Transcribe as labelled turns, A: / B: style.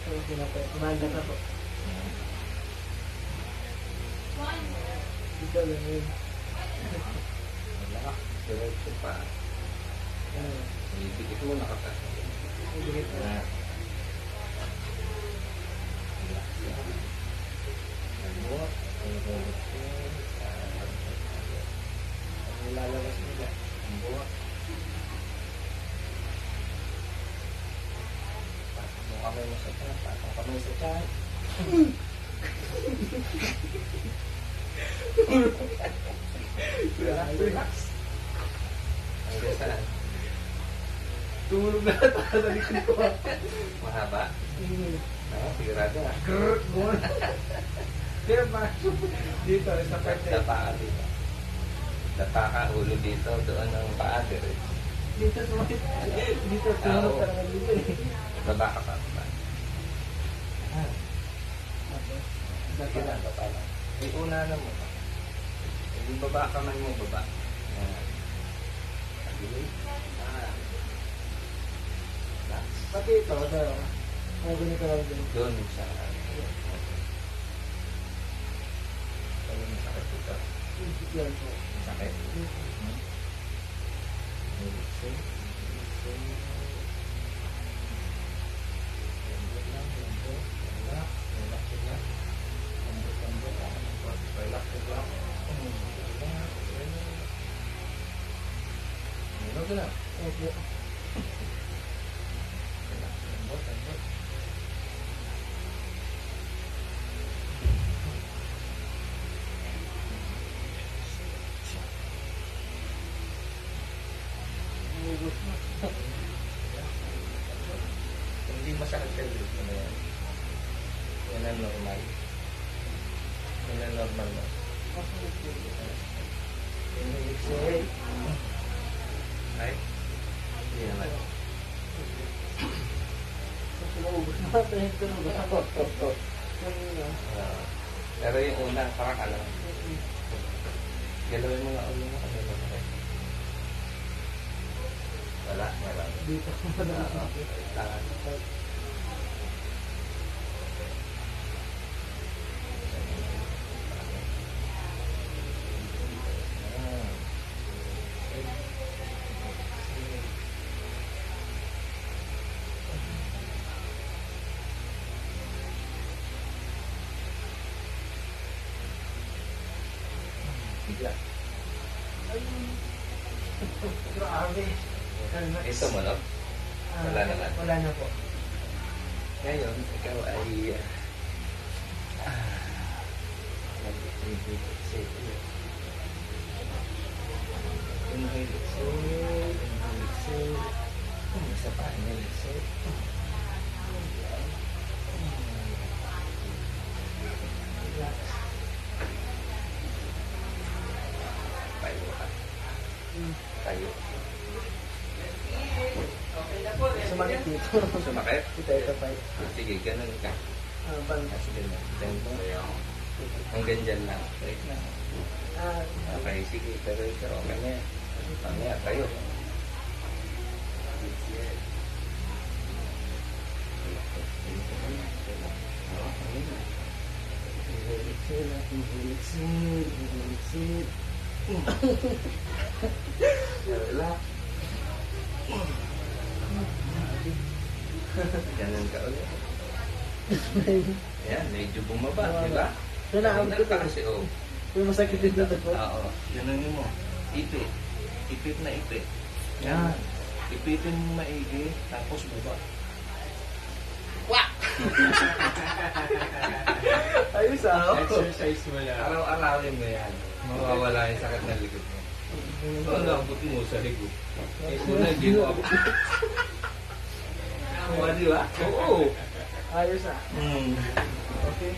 A: Kumanda ka po. Dito lang yun.
B: Wala. Diretso pa. Ibigit mo nakatas.
A: Ibigit mo.
B: Relax lang. Nagbuhat.
A: Ang lalabas nila.
B: Nagbuhat. Patong mo kamay mo sa tiyan. Patong kamay sa tiyan. Relax. Hanggang saan?
A: Tumulog na ito sa likod ko.
B: Mahaba? Sigurado ah.
A: Grrrr! Gumana. Pero pasok. Dito, sa parte.
B: Dapa ka dito. Dapa ka, ulo dito. Doon ang paa.
A: Dito sa mga. Dito, tumulog talaga dito eh.
B: Baba ka pa.
A: Dito
B: Sige na, baba lang. Una na mo. Yung baba kamay mo, baba. Yan. Pagilid. Relax.
A: Pati ito, ito. Ang ganito lang din.
B: Doon sa... Ano yung sakit dito?
A: Yan po.
B: Sakit?
A: Opo.
B: Hindi masakit sa ulit mo na yan. Yan ang normal. Yan ang normal mo. Ay? Hindi naman.
A: Naubos na ito. Ito na ba?
B: Pero yung una, parang alam. Galawin mo nga ulo mo kasi masakit. Wala, meron.
A: Dito ko pa na.
B: Tangan. Bigla.
A: Grabe.
B: Ito mo, no? Wala naman.
A: Wala na po.
B: Ngayon, ikaw ay... Inhale, exhale. Inhale, exhale. Isa pa, inhale, exhale. Relax. Tayo ka. Tayo.
A: Sumakit dito.
B: Sumakit?
A: Ito pa.
B: Sige, ganun ka.
A: Bang.
B: Sige na. Hanggang dyan lang. Right na. Okay, sige. Pero ikaw, okay na yan. Mamaya, tayo. Relax. Ganun ka ulit. Ayan, medyo bumaba, di ba?
A: Nalaabot ko
B: Ganun ka kasi, oh.
A: Pero masakit dito po.
B: Oo, ganun mo. Ipit. Ipit na ipit. Yan. Ipitin mo maigi, tapos baba. Wah!
A: Ayos ah.
B: Exercise mo yan. Araw-arawin mo yan. Mawawala yung sakit ng likod mo. Nalabot mo sa likod. Ito na, give up. Di ba? Oo.
A: Ayos ah.
B: Hmm.
A: Okay.